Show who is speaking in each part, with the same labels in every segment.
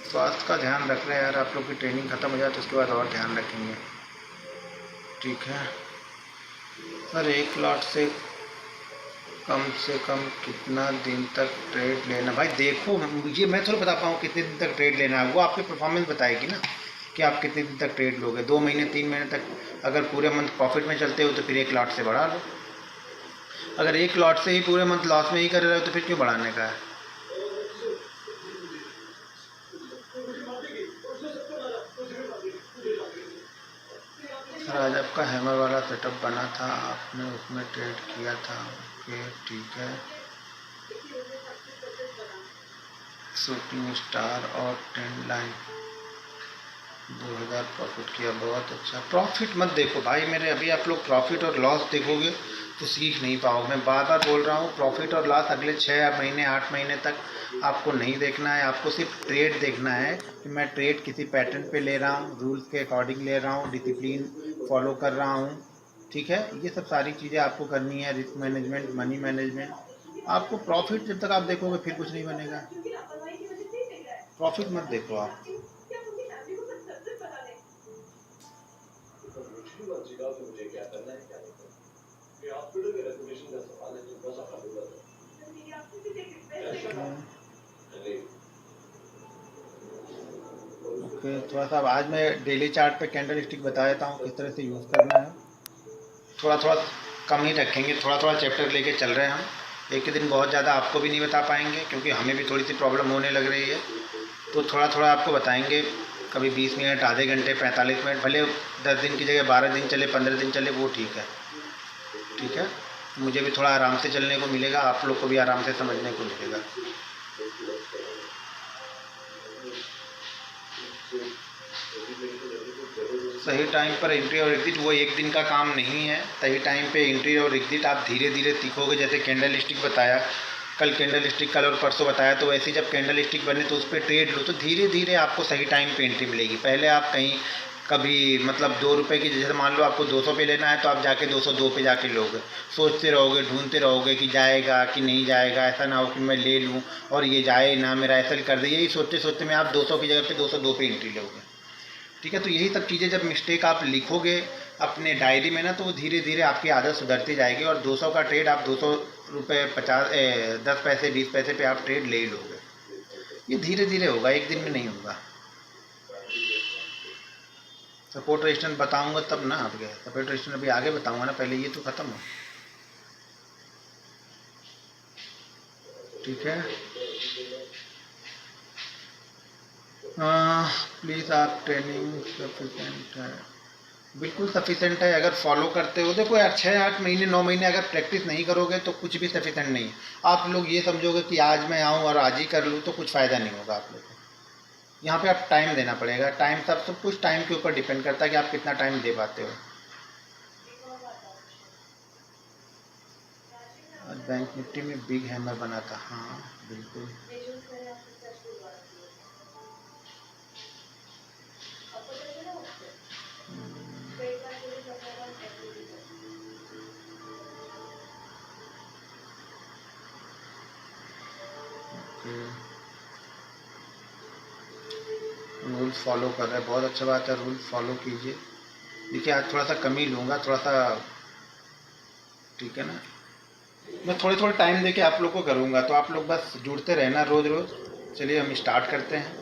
Speaker 1: स्वास्थ्य का ध्यान रख रहे हैं यार। आप लोग की ट्रेनिंग ख़त्म हो जाए तो उसके बाद और ध्यान रखेंगे, ठीक है। सर एक लॉट से कम कितना दिन तक ट्रेड लेना? भाई देखो, मुझे मैं थोड़ा बता पाऊँ कितने दिन तक ट्रेड लेना है, वो आपकी परफॉर्मेंस बताएगी ना कि आप कितने दिन तक ट्रेड लोगे। 2 महीने 3 महीने तक अगर पूरे मंथ प्रॉफिट में चलते हो तो फिर एक लॉट से बढ़ा लो। अगर एक लॉट से ही पूरे मंथ लॉस में ही कर रहे हो तो फिर क्यों बढ़ाने का है? सर आज आपका हैमर वाला सेटअप बना था, आपने उसमें ट्रेड किया था, ओके ठीक है। शूटिंग स्टार और ट्रेंड लाइन 2000 प्रॉफिट किया, बहुत अच्छा। प्रॉफिट मत देखो भाई मेरे, अभी आप लोग प्रॉफिट और लॉस देखोगे तो सीख नहीं पाओगे। मैं बार बार बोल रहा हूँ, प्रॉफिट और लॉस अगले 6 महीने 8 महीने तक आपको नहीं देखना है। आपको सिर्फ ट्रेड देखना है कि मैं ट्रेड किसी पैटर्न पे ले रहा हूँ, रूल्स के अकॉर्डिंग ले रहा हूँ, डिसिप्लिन फॉलो कर रहा हूँ, ठीक है। ये सब सारी चीज़ें आपको करनी है, रिस्क मैनेजमेंट, मनी मैनेजमेंट। आपको प्रॉफिट जब तक आप देखोगे फिर कुछ नहीं बनेगा। प्रॉफिट मत देखो आप। ओके, थोड़ा सा आज मैं डेली चार्ट पे कैंडल स्टिक बता देता हूँ किस तरह से यूज़ करना है। थोड़ा थोड़ा कम ही रखेंगे, थोड़ा थोड़ा चैप्टर लेके चल रहे हैं हम। एक ही दिन बहुत ज़्यादा आपको भी नहीं बता पाएंगे क्योंकि हमें भी थोड़ी सी प्रॉब्लम होने लग रही है। तो थोड़ा थोड़ा आपको बताएंगे, कभी 20 मिनट, आधे घंटे, 45 मिनट, भले 10 दिन की जगह 12 दिन चले, 15 दिन चले, वो ठीक है, ठीक है। मुझे भी थोड़ा आराम से चलने को मिलेगा, आप लोग को भी आराम से समझने को मिलेगा। सही टाइम पर एंट्री और एग्जिट वो एक दिन का काम नहीं है। सही टाइम पे एंट्री और एग्जिट आप धीरे धीरे सीखोगे। जैसे कैंडल स्टिक बताया कल, कैंडल स्टिक कल और परसों बताया, तो वैसे जब कैंडल स्टिक बने तो उस पर ट्रेड लो तो धीरे धीरे आपको सही टाइम पे एंट्री मिलेगी। पहले आप कहीं कभी मतलब 2 रुपये की, जैसे मान लो आपको 200 पे लेना है तो आप जाके 202 पे जाके लोगे, सोचते रहोगे, ढूंढते रहोगे कि जाएगा कि नहीं जाएगा, ऐसा ना हो कि मैं ले लूँ और ये जाए ना, मेरा ऐसा कर दे। यही सोचते सोचते में आप 200 की जगह पे 202 पे एंट्री लोगे, ठीक है। तो यही सब चीज़ें जब मिस्टेक आप लिखोगे अपने डायरी में ना, तो वो धीरे धीरे आपकी आदत सुधरती जाएगी और 200 का ट्रेड आप 200 रुपये 10 पैसे 20 पैसे पे आप ट्रेड ले ही लोगे। ये धीरे धीरे होगा, एक दिन में नहीं होगा। सपोर्ट रेजिस्टेंस बताऊंगा तब ना, आप गए सपोर्ट रेजिस्टेंस अभी आगे बताऊंगा ना, पहले ये तो ख़त्म हो, ठीक है। प्लीज़ आप ट्रेनिंग सफिशेंट है? बिल्कुल सफिशेंट है अगर फॉलो करते हो। देखो यार, 6 8 महीने 9 महीने अगर प्रैक्टिस नहीं करोगे तो कुछ भी सफिशेंट नहीं है। आप लोग ये समझोगे कि आज मैं आऊँ और आज ही कर लूँ तो कुछ फ़ायदा नहीं होगा आप लोग को। यहाँ पे आप टाइम देना पड़ेगा। टाइम, सब कुछ टाइम के ऊपर डिपेंड करता है कि आप कितना टाइम दे पाते हो। आज बैंक निफ्टी में बिग हैमर बना था, हाँ बिल्कुल। रूल्स फॉलो कर रहे हैं, बहुत अच्छा बात है, रूल्स फॉलो कीजिए। देखिए आज थोड़ा सा कम ही लूँगा, थोड़ा सा, ठीक है ना। मैं थोड़े थोड़े टाइम देके आप लोग को करूँगा, तो आप लोग बस जुड़ते रहना रोज़ रोज़। चलिए हम स्टार्ट करते हैं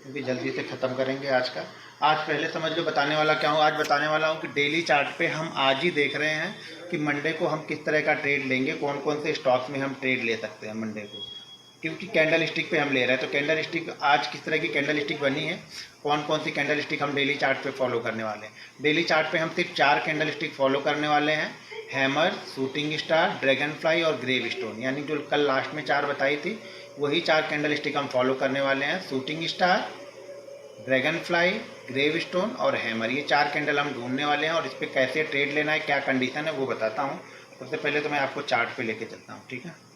Speaker 1: क्योंकि जल्दी से ख़त्म करेंगे आज का। आज पहले समझ लो बताने वाला क्या हूँ। आज बताने वाला हूँ कि डेली चार्ट पे हम आज ही देख रहे हैं कि मंडे को हम किस तरह का ट्रेड लेंगे, कौन कौन से स्टॉक्स में हम ट्रेड ले सकते हैं मंडे को, क्योंकि कैंडल स्टिक पे हम ले रहे हैं। तो कैंडल स्टिक आज किस तरह की कैंडल स्टिक बनी है, कौन कौन सी कैंडल स्टिक हम डेली चार्ट पे फॉलो करने वाले हैं। डेली चार्ट पे हम सिर्फ 4 कैंडल स्टिक फॉलो करने वाले हैं, hammer, shooting star, dragonfly और ग्रेव स्टोन, यानी जो कल लास्ट में 4 बताई थी वही 4 कैंडल स्टिक हम फॉलो करने वाले हैं। Shooting star, dragonfly, gravestone और हैमर, ये 4 कैंडल हम ढूंढने वाले हैं और इस पर कैसे ट्रेड लेना है, क्या कंडीशन है वो बताता हूँ। सबसे पहले तो मैं आपको चार्ट पे लेके चलता हूँ, ठीक है।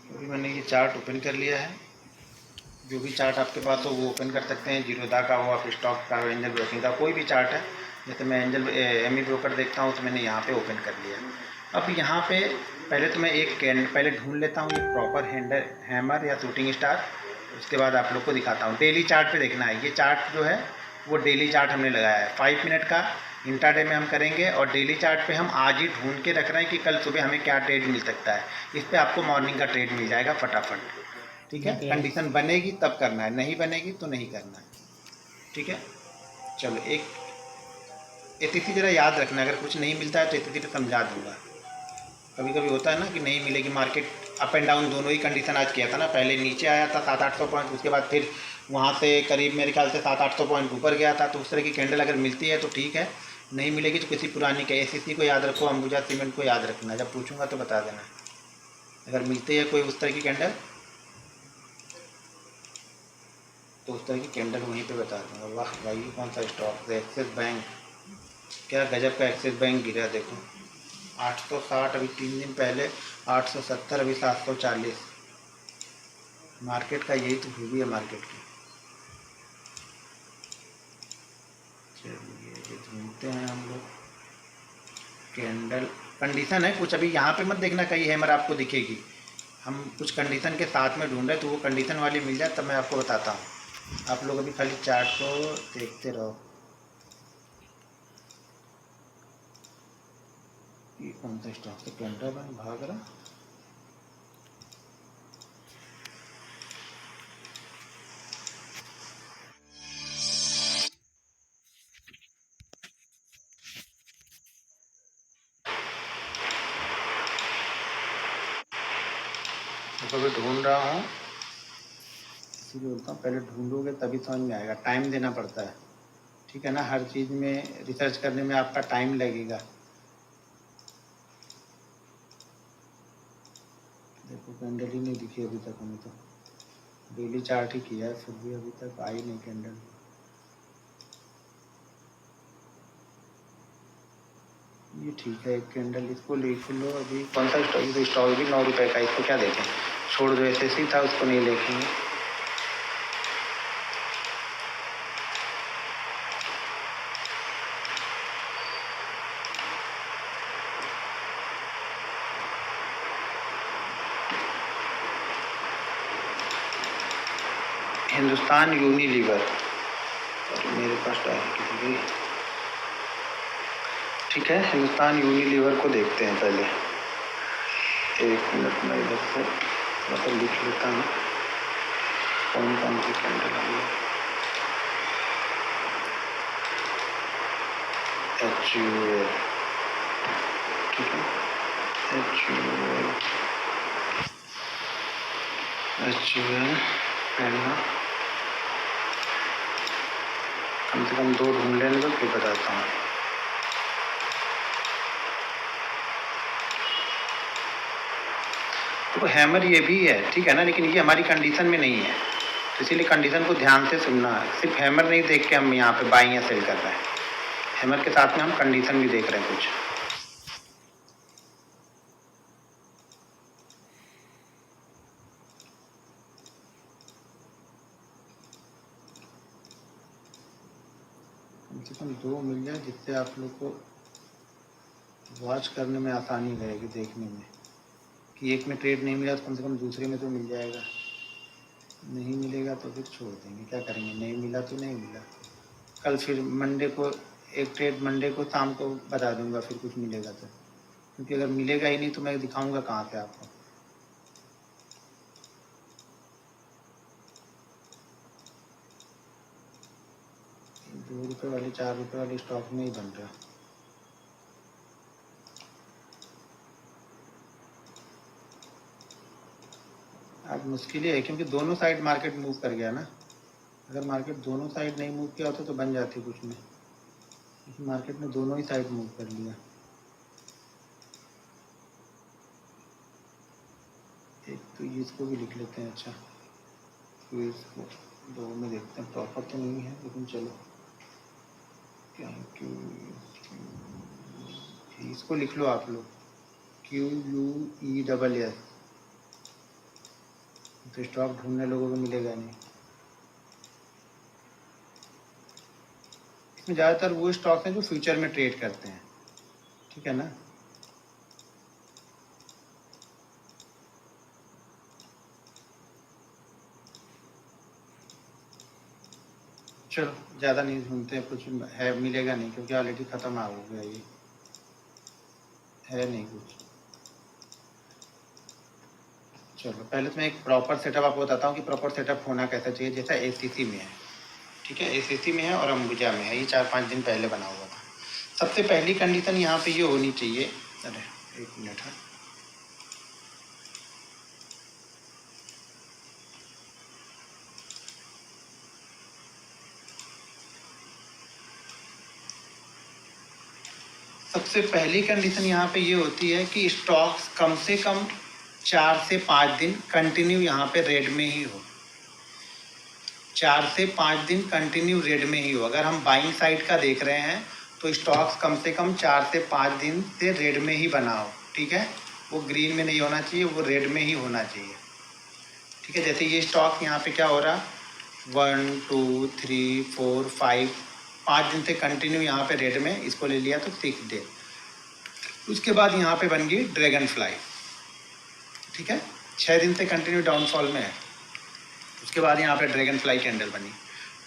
Speaker 1: अभी मैंने ये चार्ट ओपन कर लिया है। जो भी चार्ट आपके पास हो वो ओपन कर सकते हैं, जीरोधा का हो, आप स्टॉक का हो, एंजल ब्रोकिंग का, कोई भी चार्ट है। जैसे मैं एंजल एमी ब्रोकर देखता हूँ तो मैंने यहाँ पे ओपन कर लिया। अब यहाँ पे पहले तो मैं एक कैंड पहले ढूंढ लेता हूँ एक प्रॉपर हैमर या शूटिंग स्टार, उसके बाद आप लोग को दिखाता हूँ। डेली चार्ट पे देखना है, ये चार्ट जो है वो डेली चार्ट हमने लगाया है 5 मिनट का। इंट्राडे में हम करेंगे और डेली चार्ट पे हम आज ही ढूंढ के रख रहे हैं कि कल सुबह हमें क्या ट्रेड मिल सकता है। इस पर आपको मॉर्निंग का ट्रेड मिल जाएगा फटाफट। ठीक है, कंडीशन बनेगी तब करना है, नहीं बनेगी तो नहीं करना है। ठीक है, चलो एक एटीसी जरा याद रखना, अगर कुछ नहीं मिलता है तो एटीसी समझा दूंगा। कभी कभी होता है ना कि नहीं मिलेगी, मार्केट अप एंड डाउन दोनों ही कंडीशन आज किया था ना, पहले नीचे आया था 700-800 पॉइंट, उसके बाद फिर वहाँ से करीब मेरे ख्याल से 700-800 पॉइंट ऊपर गया था। तो उस तरह की कैंडल अगर मिलती है तो ठीक है, नहीं मिलेगी तो किसी पुरानी के एसीसी को याद रखो, अंबुजा सीमेंट को याद रखना, जब पूछूंगा तो बता देना अगर मिलती है कोई उस तरह की कैंडल, तो उस तरह की कैंडल वहीं पे बता दूंगा। वाह भाई, कौन सा स्टॉक है? एक्सिस बैंक, क्या गजब का एक्सिस बैंक गिरा देखो, 860 अभी 3 दिन पहले 870, अभी 740। मार्केट का यही तो खूबी है मार्केट की। चलिए ये ढूंढते हैं हम लोग कैंडल कंडीशन है कुछ, अभी यहाँ पे मत देखना कहीं हैमर आपको दिखेगी, हम कुछ कंडीशन के साथ में ढूंढ रहे, तो वो कंडीशन वाली मिल जाए तब मैं आपको बताता हूँ। आप लोग अभी खाली चार्ट को देखते रहो। ये कौन सा स्टॉक से कैंडल बन भाग रहा, तो अभी ढूंढ रहा हूँ, इसीलिए बोलता हूँ पहले ढूंढोगे तभी समझ में आएगा, टाइम देना पड़ता है। ठीक है ना, हर चीज़ में रिसर्च करने में आपका टाइम लगेगा। देखो कैंडल ही नहीं दिखी अभी तक, हमें तो डेली चार्ट ही किया है फिर भी अभी तक आई नहीं कैंडल। ये ठीक है एक कैंडल, इसको लिख लो। अभी कौन सा स्टॉक, तो स्टॉक भी 9 रुपये का, इसको क्या देखें, छोड़ दो, ऐसे ही था, उसको नहीं देखेंगे। हिंदुस्तान यूनिलीवर, मेरे पास किसी भी, ठीक है, हिंदुस्तान यूनिलीवर को देखते हैं पहले। एक मिनट में इधर से मतलब लिख लेता हूँ कौन कौन सी कैंडल आई है। HUL, ठीक है, HUL पहला, कम से कम 2 ढूंढ लेने दो फिर बताता हूँ। तो हैमर ये भी है, ठीक है ना, लेकिन ये हमारी कंडीशन में नहीं है, तो इसीलिए कंडीशन को ध्यान से सुनना है। सिर्फ हैमर नहीं देख के हम यहाँ पे बाइंग या सेल कर रहे हैं, हैमर के साथ में हम कंडीशन भी देख रहे हैं कुछ। कम से कम 2 मिल जाए जिससे आप लोग को वॉच करने में आसानी रहेगी, देखने में कि एक में ट्रेड नहीं मिला तो कम से कम दूसरे में तो मिल जाएगा। नहीं मिलेगा तो फिर छोड़ देंगे, क्या करेंगे, नहीं मिला तो नहीं मिला। कल फिर मंडे को एक ट्रेड, मंडे को शाम को बता दूंगा फिर कुछ मिलेगा तो, क्योंकि अगर मिलेगा ही नहीं तो मैं दिखाऊंगा कहाँ से आपको। ₹2 वाले ₹4 वाले स्टॉक में ही बन रहा। आज मुश्किल ही है क्योंकि दोनों साइड मार्केट मूव कर गया ना, अगर मार्केट दोनों साइड नहीं मूव किया होता तो बन जाती कुछ में, लेकिन मार्केट ने दोनों ही साइड मूव कर लिया। एक तो इसको भी लिख लेते हैं, अच्छा तो इसको 2 में देखते हैं, प्रॉपर तो नहीं है लेकिन चलो, क्यों इसको लिख लो आप लोग, QUESS, तो स्टॉक ढूंढने लोगों को मिलेगा नहीं। इसमें ज़्यादातर वो स्टॉक हैं जो फ्यूचर में ट्रेड करते हैं, ठीक है ना। चलो ज़्यादा नहीं ढूंढते, कुछ है मिलेगा नहीं क्योंकि ऑलरेडी ख़त्म हो गया, ये है नहीं कुछ। चलो पहले तो मैं एक प्रॉपर सेटअप आपको बताता हूँ कि प्रॉपर सेटअप होना कैसा चाहिए। जैसा एसीसी में है, ठीक है, एसीसी में है और अंबुजा में है, ये 4-5 दिन पहले बना हुआ था। सबसे पहली कंडीशन यहाँ पे ये होनी चाहिए, अरे एक मिनट है, सबसे पहली कंडीशन यहाँ पे ये होती है कि स्टॉक्स कम से कम 4 से 5 दिन कंटिन्यू यहाँ पे रेड में ही हो। 4 से 5 दिन कंटिन्यू रेड में ही हो। अगर हम बाइंग साइड का देख रहे हैं तो स्टॉक्स कम से कम 4 से 5 दिन से रेड में ही बना हो, ठीक है। वो ग्रीन में नहीं होना चाहिए, वो रेड में ही होना चाहिए, ठीक है। जैसे ये स्टॉक यहाँ पे क्या हो रहा, 1 2 3 4 5 दिन से कंटिन्यू यहाँ पे रेड में, इसको ले लिया तो 6 डे। उसके बाद यहाँ पे बन गई ड्रैगन फ्लाई, ठीक है, 6 दिन से कंटिन्यू डाउनफॉल में है। उसके बाद यहाँ पे ड्रैगन फ्लाई कैंडल बनी,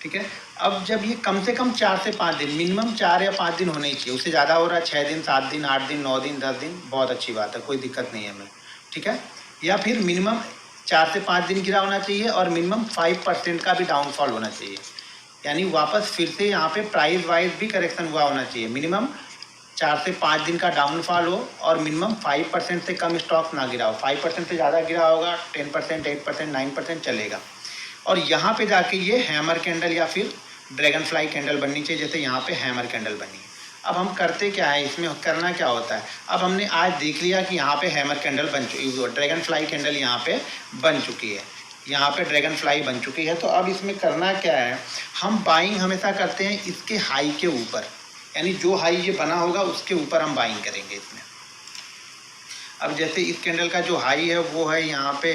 Speaker 1: ठीक है। अब जब ये कम से कम 4 से 5 दिन, मिनिमम 4 या 5 दिन होने ही चाहिए, उससे ज़्यादा हो रहा है 6 दिन 7 दिन 8 दिन 9 दिन 10 दिन, बहुत अच्छी बात है, कोई दिक्कत नहीं है हमें, ठीक है। या फिर मिनिमम 4 से 5 दिन गिरा होना चाहिए और मिनिमम 5% का भी डाउनफॉल होना चाहिए, यानी वापस फिर से यहाँ पे प्राइस वाइज भी करेक्शन हुआ होना चाहिए। मिनिमम 4 से 5 दिन का डाउनफॉल हो और मिनिमम 5% से कम स्टॉक ना गिरा हो। 5% से ज़्यादा गिरा होगा 10%, 8%, 9% चलेगा। और यहाँ पे जाके ये हैमर कैंडल या फिर ड्रैगन फ्लाई कैंडल बननी चाहिए, जैसे यहाँ पे हैमर कैंडल बनी है। अब हम करते क्या है, इसमें करना क्या होता है, अब हमने आज देख लिया कि यहाँ पे हैमर कैंडल बन चुकी है, ड्रैगन फ्लाई कैंडल यहाँ पे बन चुकी है, यहाँ पे ड्रैगन फ्लाई बन चुकी है। तो अब इसमें करना क्या है, हम बाइंग हमेशा करते हैं इसके हाई के ऊपर, यानी जो हाई ये बना होगा उसके ऊपर हम बाइंग करेंगे इसमें। अब जैसे इस कैंडल का जो हाई है वो है यहाँ पे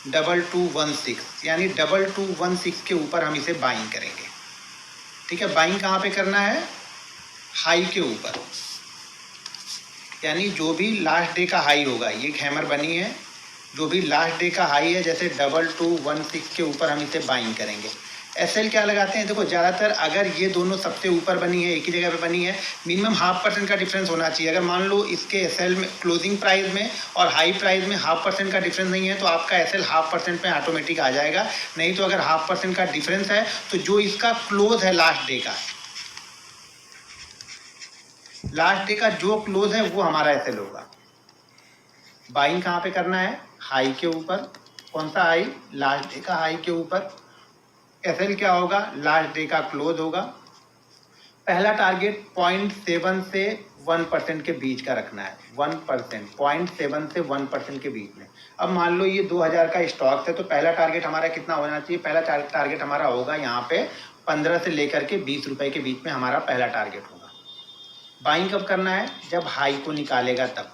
Speaker 1: 2216, यानी 2216 के ऊपर हम इसे बाइंग करेंगे, ठीक है। बाइंग कहाँ पे करना है, हाई के ऊपर, यानी जो भी लास्ट डे का हाई होगा, ये हैमर बनी है, जो भी लास्ट डे का हाई है जैसे 2216 के ऊपर हम इसे बाइंग करेंगे। एसएल क्या लगाते हैं, देखो ज़्यादातर अगर ये दोनों सबसे ऊपर बनी है, एक ही जगह पे बनी है, मिनिमम 0.5% का डिफरेंस होना चाहिए। अगर मान लो इसके एसएल में क्लोजिंग प्राइस में और हाई प्राइस में 0.5% का डिफरेंस नहीं है तो आपका एसएल 0.5% में ऑटोमेटिक आ जाएगा। नहीं तो अगर 0.5% का डिफरेंस है तो जो इसका क्लोज है लास्ट डे का, लास्ट डे का जो क्लोज है वो हमारा एसएल होगा। बाइंग कहाँ पे करना है, हाई के ऊपर। कौन सा हाई, लास्ट डे का हाई के ऊपर। एसएल क्या होगा, लास्ट डे का क्लोज होगा। पहला टारगेट 0.7 से 1% के बीच का रखना है, 1%, 0.7 से 1% के बीच में। अब मान लो ये 2000 का स्टॉक है तो पहला टारगेट हमारा कितना होना चाहिए, पहला टारगेट हमारा होगा यहाँ पे 15 से लेकर के 20 रुपए के बीच में हमारा पहला टारगेट होगा। बाइंग कब करना है, जब हाई को निकालेगा तब।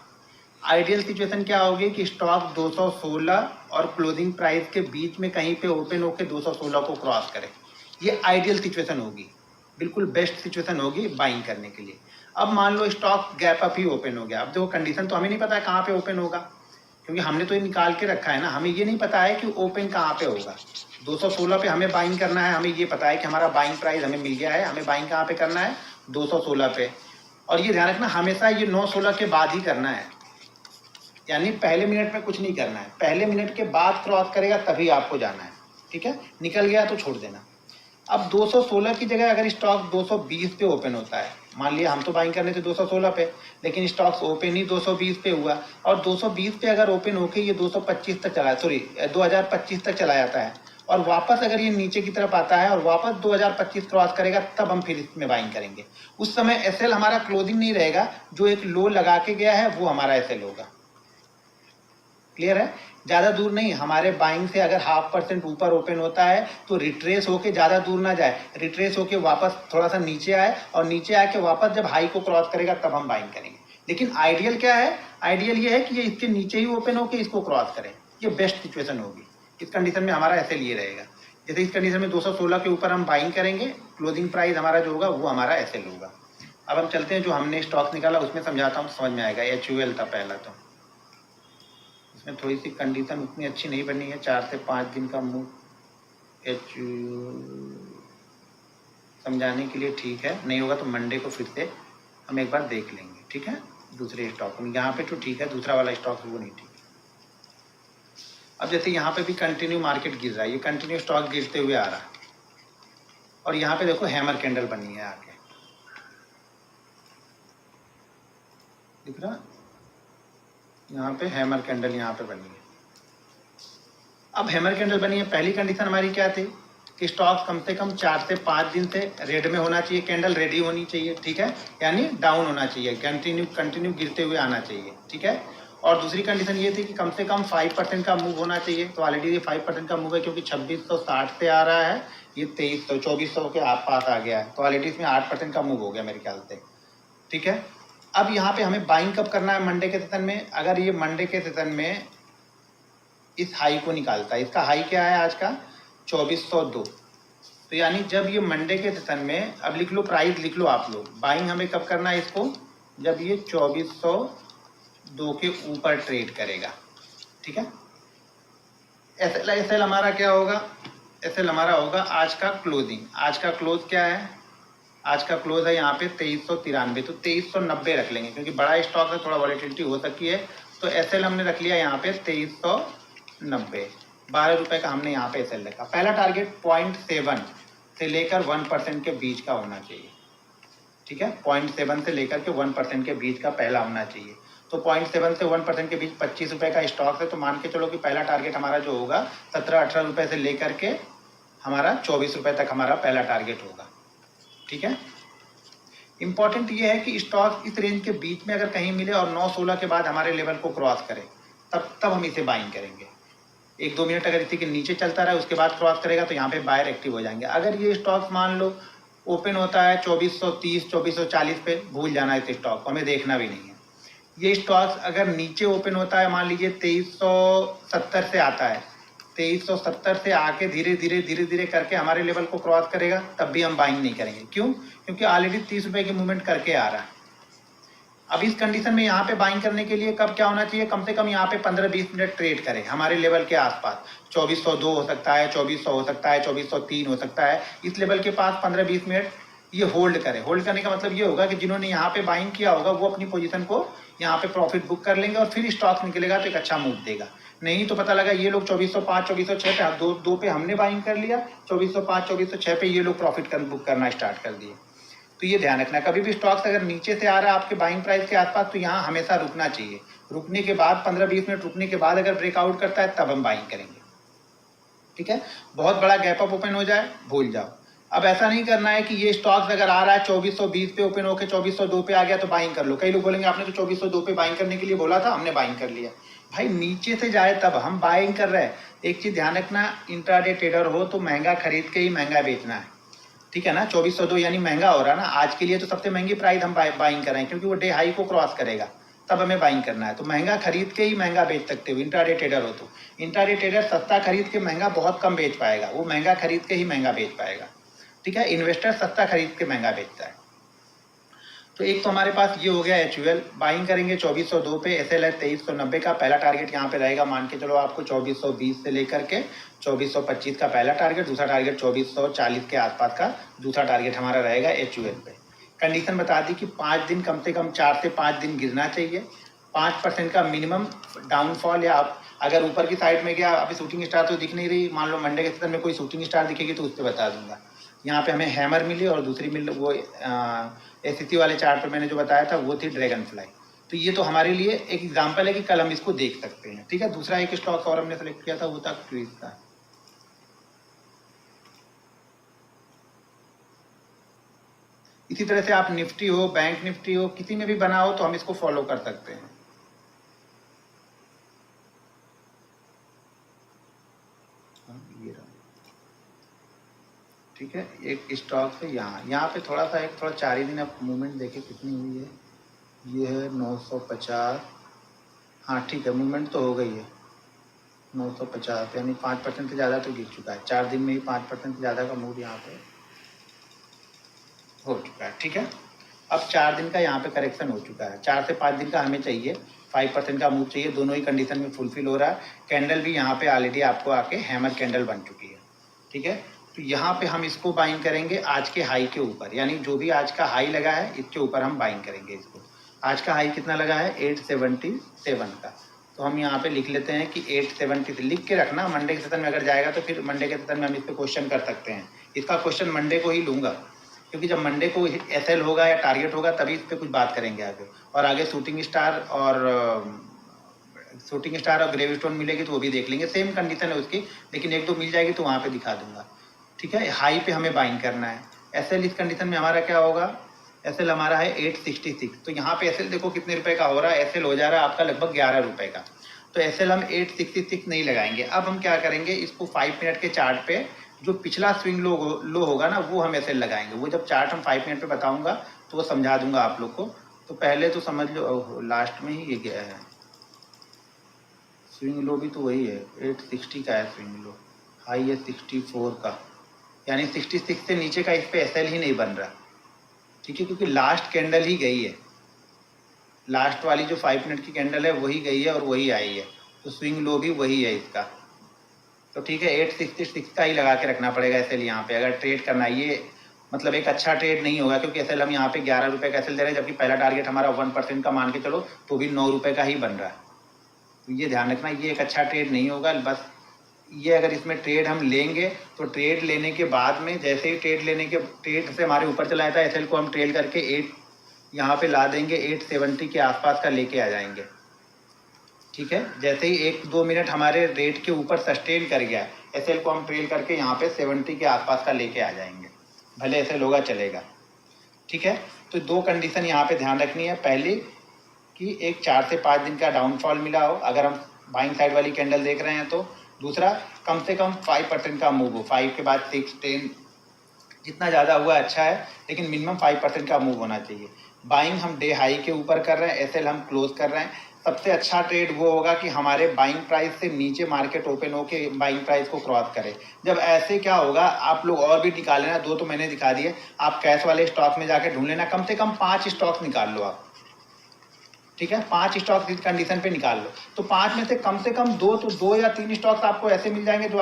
Speaker 1: आइडियल सिचुएशन क्या होगी कि स्टॉक 216 और क्लोजिंग प्राइस के बीच में कहीं पे ओपन होकर 216 को क्रॉस करे, ये आइडियल सिचुएशन होगी, बिल्कुल बेस्ट सिचुएशन होगी बाइंग करने के लिए। अब मान लो स्टॉक गैप अप ही ओपन हो गया, अब देखो कंडीशन तो हमें नहीं पता है कहाँ पे ओपन होगा, क्योंकि हमने तो ये निकाल के रखा है ना, हमें ये नहीं पता है कि ओपन कहाँ पे होगा। 216 पे हमें बाइंग करना है, हमें ये पता है कि हमारा बाइंग प्राइस हमें मिल गया है, हमें बाइंग कहाँ पे करना है, 216 पे। और ये ध्यान रखना हमेशा ये 9:16 के बाद ही करना है, यानी पहले मिनट में कुछ नहीं करना है, पहले मिनट के बाद क्रॉस करेगा तभी आपको जाना है, ठीक है। निकल गया तो छोड़ देना। अब 216 की जगह अगर स्टॉक 220 पे ओपन होता है, मान लिया हम तो बाइंग करने थे 216 पे, लेकिन स्टॉक्स ओपन ही 220 पे हुआ, और 220 पे अगर ओपन होके ये 225 तक चला, 2025 तक चला जाता है, और वापस अगर ये नीचे की तरफ आता है और वापस 2025 क्रॉस करेगा, तब हम फिर इसमें बाइंग करेंगे। उस समय एसएल हमारा क्लोजिंग नहीं रहेगा, जो एक लो लगा के गया है वो हमारा एसएल होगा। क्लियर है, ज़्यादा दूर नहीं, हमारे बाइंग से अगर 0.5% ऊपर ओपन होता है तो रिट्रेस होके ज़्यादा दूर ना जाए, रिट्रेस होके वापस थोड़ा सा नीचे आए, और नीचे आके वापस जब हाई को क्रॉस करेगा तब हम बाइंग करेंगे। लेकिन आइडियल क्या है, आइडियल ये है कि ये इसके नीचे ही ओपन होके इसको क्रॉस करें, ये बेस्ट सिचुएशन होगी। इस कंडीशन में हमारा ऐसे लिए रहेगा। जैसे इस कंडीशन में 216 के ऊपर हम बाइंग करेंगे, क्लोजिंग प्राइस हमारा जो होगा वो हमारा ऐसे होगा। अब हम चलते हैं जो हमने स्टॉक निकाला उसमें समझाता हूँ, समझ में आएगा। HUL था पहला, तो इसमें थोड़ी सी कंडीशन उतनी अच्छी नहीं बनी है। 4 से 5 दिन का मूव समझाने के लिए ठीक है, नहीं होगा तो मंडे को फिर से हम एक बार देख लेंगे, ठीक है। दूसरे स्टॉक में यहाँ पे तो ठीक है, दूसरा वाला स्टॉक वो नहीं ठीक है। अब जैसे यहाँ पे भी कंटिन्यू मार्केट गिर रहा है, ये कंटिन्यू स्टॉक गिरते हुए आ रहा है, और यहाँ पे देखो हैमर कैंडल बनी है आगे, दिख रहा, यहाँ पे हैमर कैंडल यहाँ पे बनी है। अब हैमर कैंडल बनी है, पहली कंडीशन हमारी क्या थी कि स्टॉक कम से कम 4 से 5 दिन से रेड में होना चाहिए, कैंडल रेडी होनी चाहिए, ठीक है, यानी डाउन होना चाहिए, कंटिन्यू गिरते हुए आना चाहिए, ठीक है। और दूसरी कंडीशन ये थी कि कम से कम 5% का मूव होना चाहिए। तो ऑलरेडी ये 5% का मूव है, क्योंकि 2660 से आ रहा है, ये 2400 के आसपास आ गया है, तो ऑलरेडी इसमें 8% का मूव हो गया मेरे ख्याल से, ठीक है। अब यहाँ पे हमें बाइंग कब करना है, मंडे के सेशन में। अगर ये मंडे के सेशन में इस हाई को निकालता है, इसका हाई क्या है आज का 2402, तो यानी जब ये मंडे के सेशन में, अब लिख लो प्राइस, लिख लो आप लोग, बाइंग हमें कब करना है इसको, जब ये 2402 के ऊपर ट्रेड करेगा, ठीक है। एसएल हमारा क्या होगा, एसएल हमारा होगा आज का क्लोजिंग। आज का क्लोज क्या है, आज का क्लोज है यहाँ पे 2393, तो 2390 रख लेंगे, क्योंकि बड़ा स्टॉक है, थोड़ा वॉलेटिलिटी हो सकती है। तो एसएल हमने रख लिया यहाँ पे 2390, 12 रुपए का हमने यहाँ पे एसएल रखा। पहला टारगेट 0.7 से लेकर 1% के बीच का होना चाहिए, ठीक है। 0.7 से लेकर के 1% के बीच का पहला होना चाहिए। तो 0.7 से 1% के बीच 25 रुपए का स्टॉक है, तो मान के चलो कि पहला टारगेट हमारा जो होगा 17-18 रुपए से लेकर के हमारा 24 रुपए तक हमारा पहला टारगेट होगा, ठीक है। इंपॉर्टेंट ये है कि स्टॉक इस रेंज के बीच में अगर कहीं मिले और 9-16 के बाद हमारे लेवल को क्रॉस करे, तब हम इसे बाइंग करेंगे। 1-2 मिनट अगर इसी के नीचे चलता रहा, उसके बाद क्रॉस करेगा, तो यहाँ पे बायर एक्टिव हो जाएंगे। अगर ये स्टॉक मान लो ओपन होता है 2430, 2440 पे, भूल जाना इस स्टॉक को, हमें देखना भी नहीं है। ये स्टॉक अगर नीचे ओपन होता है, मान लीजिए 2370 से आता है, 2370 से आके धीरे धीरे करके हमारे लेवल को क्रॉस करेगा, तब भी हम बाइंग नहीं करेंगे। क्यों, क्योंकि ऑलरेडी 30 रुपए की मूवमेंट करके आ रहा है। अब इस कंडीशन में यहाँ पे बाइंग करने के लिए कब क्या होना चाहिए, कम से कम यहाँ पे 15-20 मिनट ट्रेड करें हमारे लेवल के आसपास। 2402 हो सकता है, 2400 हो सकता है, 2403 हो सकता है, इस लेवल के पास 15-20 मिनट ये होल्ड करें। होल्ड करने का मतलब ये होगा कि जिन्होंने यहाँ पे बाइंग किया होगा वो अपनी पोजीशन को यहाँ पे प्रॉफिट बुक कर लेंगे, और फिर स्टॉक निकलेगा तो एक अच्छा मूव देगा। नहीं तो पता लगा ये लोग 2405, 2406 पे, दो पे हमने बाइंग कर लिया, 2405, 2406 पे ये लोग प्रॉफिट बुक करना स्टार्ट कर दिए। तो ये ध्यान रखना, कभी भी स्टॉक्स अगर नीचे से आ रहा है आपके बाइंग प्राइस के आसपास, तो यहाँ हमेशा रुकना चाहिए। रुकने के बाद 15-20 मिनट रुकने के बाद अगर ब्रेकआउट करता है, तब हम बाइंग करेंगे, ठीक है। बहुत बड़ा गैप अप ओपन हो जाए, भूल जाओ। अब ऐसा नहीं करना है कि ये स्टॉक्स अगर आ रहा है 2420 पे ओपन होकर 2402 पे आ गया तो बाइंग कर लो। कई लोग बोलेंगे आपने तो 2402 पे बाइंग करने के लिए बोला था, हमने बाइंग कर लिया। भाई नीचे से जाए तब हम बाइंग कर रहे हैं। एक चीज ध्यान रखना, इंट्राडे ट्रेडर हो तो महंगा खरीद के ही महंगा बेचना है, ठीक है ना। 2402 यानी महंगा हो रहा है ना, आज के लिए तो सबसे महंगी प्राइस हम बाइंग कर रहे हैं, क्योंकि वो डे हाई को क्रॉस करेगा, तब हमें बाइंग करना है। तो महंगा खरीद के ही महंगा बेच सकते हो इंट्राडे ट्रेडर हो तो। इंट्राडे ट्रेडर सस्ता खरीद के महंगा बहुत कम बेच पाएगा, वो महंगा खरीद के ही महंगा बेच पाएगा, ठीक है। इन्वेस्टर सस्ता खरीद के महंगा बेचता है। तो एक तो हमारे पास ये हो गया HUL, बाइंग करेंगे 2402 पे, एसएल है 2390 का। पहला टारगेट यहाँ पे रहेगा, मान के चलो आपको 2420 से लेकर के 2425 का पहला टारगेट, दूसरा टारगेट 2440 के आसपास का दूसरा टारगेट हमारा रहेगा HUL पे। कंडीशन बता दी कि 5 दिन, कम से कम 4 से 5 दिन गिरना चाहिए, 5% का मिनिमम डाउनफॉल, या अगर ऊपर की साइड में गया, अभी शूटिंग स्टार तो दिख नहीं रही, मान लो मंडे के सेशन में कोई शूटिंग स्टार दिखेगी तो उस पर बता दूंगा। यहाँ पे हमें हैमर मिली, और दूसरी मिल वो SEC वाले चार्ट पर मैंने जो बताया था वो थी ड्रैगन फ्लाई। तो ये तो हमारे लिए एक एग्जाम्पल है कि कल हम इसको देख सकते हैं, ठीक है। दूसरा एक स्टॉक और हमने सेलेक्ट किया था, वो था क्विज का। इसी तरह से आप निफ्टी हो, बैंक निफ्टी हो, किसी में भी बना हो तो हम इसको फॉलो कर सकते हैं। ठीक है, एक स्टॉक से यहाँ पे थोड़ा सा थोड़ा 4 ही दिन अब मूवमेंट देखे कितनी हुई है। ये है 950, हाँ ठीक है, मूवमेंट तो हो गई है। 950 यानी 5% से ज़्यादा तो गिर चुका है। 4 दिन में ही 5% से ज़्यादा का मूव यहाँ पे हो चुका है। ठीक है, अब 4 दिन का यहाँ पे करेक्शन हो चुका है। 4 से 5 दिन का हमें चाहिए, 5% का मूव चाहिए। दोनों ही कंडीशन में फुलफिल हो रहा है। कैंडल भी यहाँ पे ऑलरेडी आपको आके हैमर कैंडल बन चुकी है। ठीक है, तो यहाँ पे हम इसको बाइंग करेंगे आज के हाई के ऊपर, यानी जो भी आज का हाई लगा है इसके ऊपर हम बाइंग करेंगे इसको। आज का हाई कितना लगा है? 877 का। तो हम यहाँ पे लिख लेते हैं कि 870 लिख के रखना। मंडे के सेशन में अगर जाएगा तो फिर मंडे के सेशन में हम इस पर क्वेश्चन कर सकते हैं। इसका क्वेश्चन मंडे को ही लूँगा, क्योंकि जब मंडे को एसएल होगा या टारगेट होगा तभी इस पर कुछ बात करेंगे आगे। और आगे शूटिंग स्टार और ग्रेविस्टोन मिलेगी तो वो भी देख लेंगे। सेम कंडीशन है उसकी, लेकिन एक दो मिल जाएगी तो वहाँ पे दिखा दूंगा। ठीक है, हाई पे हमें बाइंग करना है। एसएल इस कंडीशन में हमारा क्या होगा? एसएल हमारा है 866। तो यहाँ पे एसएल देखो कितने रुपए का हो रहा है। एसएल हो जा रहा है आपका लगभग 11 रुपए का। तो एसएल हम 866 नहीं लगाएंगे। अब हम क्या करेंगे, इसको 5 मिनट के चार्ट पे जो पिछला स्विंग लो होगा ना, वो हम एसएल लगाएंगे। वो जब चार्ट हम 5 मिनट पे बताऊंगा तो वो समझा दूंगा आप लोग को। तो पहले तो समझ लो, लास्ट में ही ये गया है। स्विंग लो भी तो वही है, 860 का है स्विंग लो। हाई है 64 का, यानी 66 से नीचे का इस पे एसएल ही नहीं बन रहा। ठीक है, क्योंकि लास्ट कैंडल ही गई है। लास्ट वाली जो 5 मिनट की कैंडल है वही गई है और वही आई है। तो स्विंग लो भी वही है इसका। तो ठीक है, 866 का ही लगा के रखना पड़ेगा एसएल यहाँ पे अगर ट्रेड करना है। ये मतलब एक अच्छा ट्रेड नहीं होगा, क्योंकि एसएल हम यहाँ पे 11 रुपये का एसएल दे रहे हैं, जबकि पहला टारगेट हमारा 1% का मान के चलो तो भी 9 रुपये का ही बन रहा है। तो ये ध्यान रखना, ये एक अच्छा ट्रेड नहीं होगा। बस ये अगर इसमें ट्रेड हम लेंगे तो ट्रेड लेने के बाद में जैसे ही ट्रेड से हमारे ऊपर चला जाता है, एसएल को हम ट्रेड करके 8 यहाँ पे ला देंगे, 870 के आसपास का लेके आ जाएंगे। ठीक है, जैसे ही 1-2 मिनट हमारे रेट के ऊपर सस्टेन कर गया, एसएल को हम ट्रेल करके यहाँ पे 70 के आसपास का लेके आ जाएंगे, भले एसएल होगा चलेगा। ठीक है, तो 2 कंडीशन यहाँ पे ध्यान रखनी है। पहली कि एक 4 से 5 दिन का डाउनफॉल मिला हो अगर हम बाइंग साइड वाली कैंडल देख रहे हैं तो। दूसरा, कम से कम 5% का मूव हो। 5 के बाद 6, 10 जितना ज़्यादा हुआ अच्छा है, लेकिन मिनिमम 5% का मूव होना चाहिए। बाइंग हम डे हाई के ऊपर कर रहे हैं, एसएल हम क्लोज कर रहे हैं। सबसे अच्छा ट्रेड वो होगा कि हमारे बाइंग प्राइस से नीचे मार्केट ओपन हो के बाइंग प्राइस को क्रॉस करे। जब ऐसे क्या होगा, आप लोग और भी निकाल लेना, 2 तो मैंने दिखा दिए। आप कैश वाले स्टॉक में जाके ढूंढ लेना, कम से कम 5 स्टॉक निकाल लो आप। ठीक है, 5 स्टॉक इस कंडीशन पे निकाल लो। तो 5 में से कम 2 या 3 स्टॉक्स आपको ऐसे मिल जाएंगे जो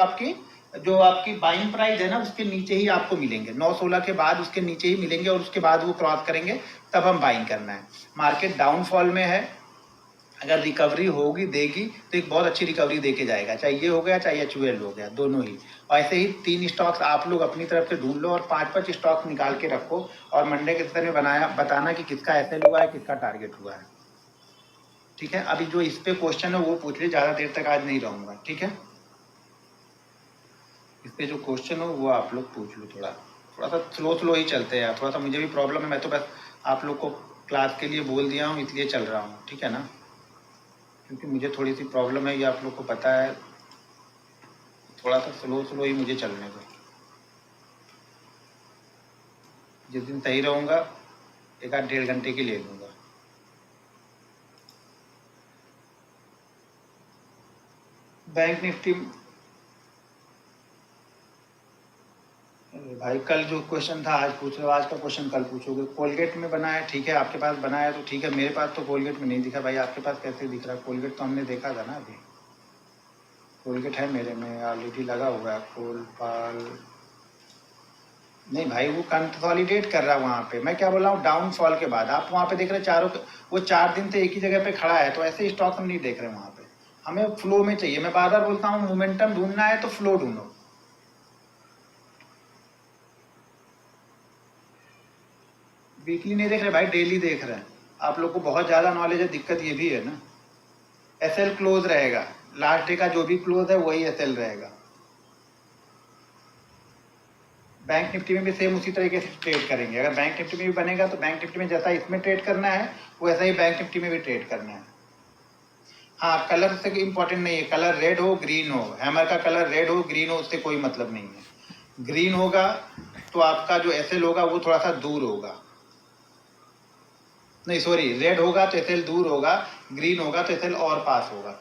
Speaker 1: आपकी बाइंग प्राइस है ना उसके नीचे ही आपको मिलेंगे। 9-16 के बाद उसके नीचे ही मिलेंगे और उसके बाद वो क्रॉस करेंगे, तब हम बाइंग करना है। मार्केट डाउनफॉल में है, अगर रिकवरी होगी देगी तो एक बहुत अच्छी रिकवरी देके जाएगा, चाहे ये हो गया चाहे HUL हो गया, दोनों ही। और ऐसे ही 3 स्टॉक्स आप लोग अपनी तरफ से ढूंढ लो और 5-5 स्टॉक निकाल के रखो और मंडे के सेशन में बताना कि किसका एसएल हुआ है, किसका टारगेट हुआ है। ठीक है, अभी जो इस पे क्वेश्चन है वो पूछ ले, ज़्यादा देर तक आज नहीं रहूँगा। ठीक है, इस पे जो क्वेश्चन हो वो आप लोग पूछ लो। थोड़ा सा स्लो ही चलते हैं, थोड़ा सा मुझे भी प्रॉब्लम है। मैं तो बस आप लोग को क्लास के लिए बोल दिया हूँ, इसलिए चल रहा हूँ। ठीक है ना, क्योंकि मुझे थोड़ी सी प्रॉब्लम है, ये आप लोग को पता है। थोड़ा सा स्लो ही मुझे चलने दो। जिस दिन सही रहूँगा 1-1.5 घंटे की ले लूँगा। बैंक निफ्टी भाई, कल जो क्वेश्चन था आज पूछ रहे हो, आज का क्वेश्चन कल पूछोगे। कोलगेट में बना है, ठीक है, आपके पास बना है तो ठीक है। मेरे पास तो कोलगेट में नहीं दिखा भाई, आपके पास कैसे दिख रहा है? कोलगेट तो हमने देखा था ना, अभी कोलगेट है मेरे में, ऑलरेडी लगा हुआ है। कोलपाल नहीं भाई, वो कंसोलिडेट कर रहा है वहाँ पे। मैं क्या बोल रहा हूँ, डाउनफॉल के बाद आप वहाँ पे देख रहे हैं चारों, वो 4 दिन से एक ही जगह पे खड़ा है, तो ऐसे स्टॉक हम नहीं देख रहे वहाँ पे। हमें फ्लो में चाहिए। मैं बार बार बोलता हूँ, मोमेंटम ढूंढना है तो फ्लो ढूंढो। वीकली नहीं देख रहे भाई, डेली देख रहे हैं। आप लोग को बहुत ज़्यादा नॉलेज है, दिक्कत ये भी है ना। एसएल क्लोज रहेगा, लास्ट डे का जो भी क्लोज है वही एसएल रहेगा। बैंक निफ्टी में भी सेम उसी तरीके से ट्रेड करेंगे। अगर बैंक निफ्टी में भी बनेगा तो बैंक निफ्टी में जैसा इसमें ट्रेड करना है वैसा ही बैंक निफ्टी में भी ट्रेड करना है। हाँ, कलर से इम्पोर्टेंट नहीं है, कलर रेड हो ग्रीन हो, हैमर का कलर रेड हो ग्रीन हो उससे कोई मतलब नहीं है। ग्रीन होगा तो आपका जो एसएल होगा वो थोड़ा सा दूर होगा, नहीं सॉरी, रेड होगा तो एसएल दूर होगा, ग्रीन होगा तो एसएल और पास होगा।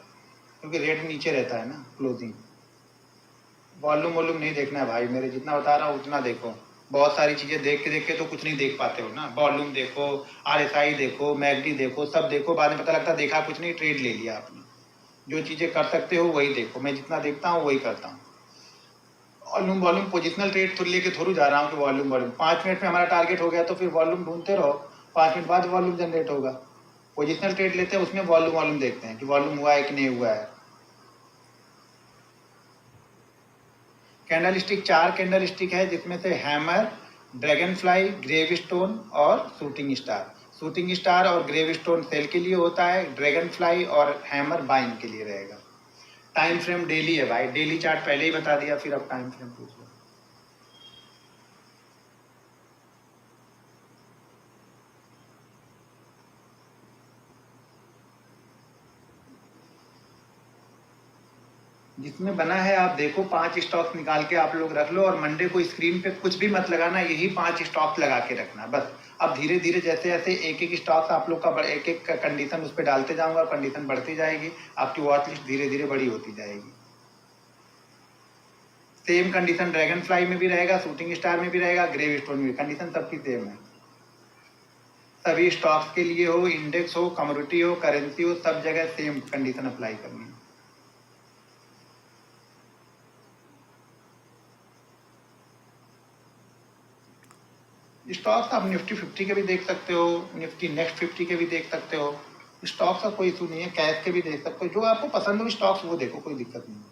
Speaker 1: क्योंकि रेट नीचे रहता है ना क्लोजिंग। वॉल्यूम वॉल्यूम नहीं देखना है भाई मेरे, जितना बता रहा हूँ उतना देखो। बहुत सारी चीज़ें देख के तो कुछ नहीं देख पाते हो ना। वॉल्यूम देखो, RSI देखो, मैगडी देखो, सब देखो, बाद में पता लगता है देखा कुछ नहीं, ट्रेड ले लिया आपने। जो चीज़ें कर सकते हो वही देखो, मैं जितना देखता हूँ वही करता हूँ। वॉल्यूम वॉल्यूम पोजिशनल ट्रेड तो लेके थोड़ी जा रहा हूँ कि वॉल्यूम वॉल्यूम 5 मिनट में हमारा टारगेट हो गया तो फिर वॉल्यूम ढूंढते रहो, 5 मिनट बाद वॉल्यूम जनरेट होगा। पोजिशनल ट्रेड लेते हैं उसमें वॉल्यूम वॉल्यूम देखते हैं कि वॉल्यूम हुआ है कि नहीं हुआ है। कैंडल स्टिक 4 कैंडल स्टिक है, जिसमें से hammer, dragonfly, gravestone और शूटिंग स्टार। शूटिंग स्टार और ग्रेव स्टोन सेल के लिए होता है, ड्रैगन फ्लाई और हैमर बाइंग के लिए रहेगा। टाइम फ्रेम डेली है भाई, डेली चार्ट पहले ही बता दिया, फिर अब टाइम फ्रेम पूछ लो। जिसमें बना है आप देखो, 5 स्टॉक निकाल के आप लोग रख लो और मंडे को स्क्रीन पे कुछ भी मत लगाना, यही 5 स्टॉक लगा के रखना बस। अब धीरे धीरे जैसे जैसे एक एक स्टॉक आप लोग का एक एक कंडीशन उस पर डालते जाऊंगा, कंडीशन बढ़ती जाएगी, आपकी वॉच लिस्ट धीरे धीरे बड़ी होती जाएगी। सेम कंडीशन ड्रैगन फ्लाई में भी रहेगा, शूटिंग स्टार में भी रहेगा, ग्रेव स्टोन में भी, कंडीशन सबकी सेम है। सभी स्टॉक्स के लिए हो, इंडेक्स हो, कमोडिटी हो, करेंसी हो, सब जगह सेम कंडीशन अप्लाई करनी है। स्टॉक्स आप निफ्टी 50 के भी देख सकते हो, निफ्टी नेक्स्ट 50 के भी देख सकते हो। स्टॉक्स का कोई इशू नहीं है, कैश के भी देख सकते हो, जो आपको पसंद हो स्टॉक्स वो देखो, कोई दिक्कत नहीं है।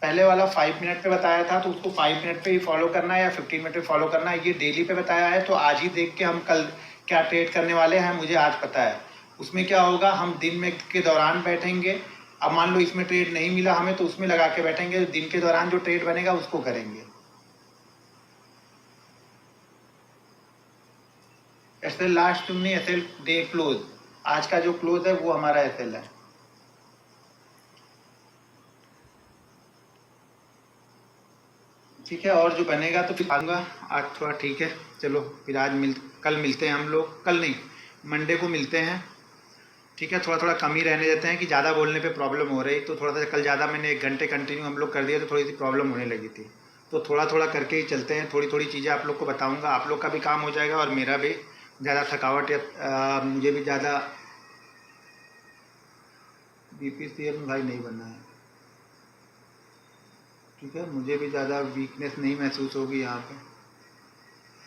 Speaker 1: पहले वाला 5 मिनट पे बताया था, तो उसको 5 मिनट पे ही फॉलो करना है या 15 मिनट पे फॉलो करना है। ये डेली पे बताया है, तो आज ही देख के हम कल क्या ट्रेड करने वाले हैं मुझे आज पता है। उसमें क्या होगा, हम दिन में के दौरान बैठेंगे। अब मान लो इसमें ट्रेड नहीं मिला हमें, तो उसमें लगा के बैठेंगे, दिन के दौरान जो ट्रेड बनेगा उसको करेंगे। एसएल लास्ट तुमने एसएल डे क्लोज, आज का जो क्लोज है वो हमारा एसएल है। ठीक है, और जो बनेगा तो फिर आऊँगा आज थोड़ा। ठीक है चलो, फिर आज कल मिलते हैं हम लोग, कल नहीं मंडे को मिलते हैं। ठीक है, थोड़ा थोड़ा कम ही रहने देते हैं कि ज़्यादा बोलने पे प्रॉब्लम हो रही, तो थोड़ा सा कल ज़्यादा मैंने 1 घंटे कंटिन्यू हम लोग कर दिया तो थोड़ी सी प्रॉब्लम होने लगी थी। तो थोड़ा थोड़ा करके ही चलते हैं, थोड़ी थोड़ी चीज़ें आप लोग को बताऊँगा, आप लोग का भी काम हो जाएगा और मेरा भी ज़्यादा थकावट या मुझे भी ज़्यादा BPCL भाई नहीं बनना है। ठीक है, मुझे भी ज़्यादा वीकनेस नहीं महसूस होगी यहाँ पे।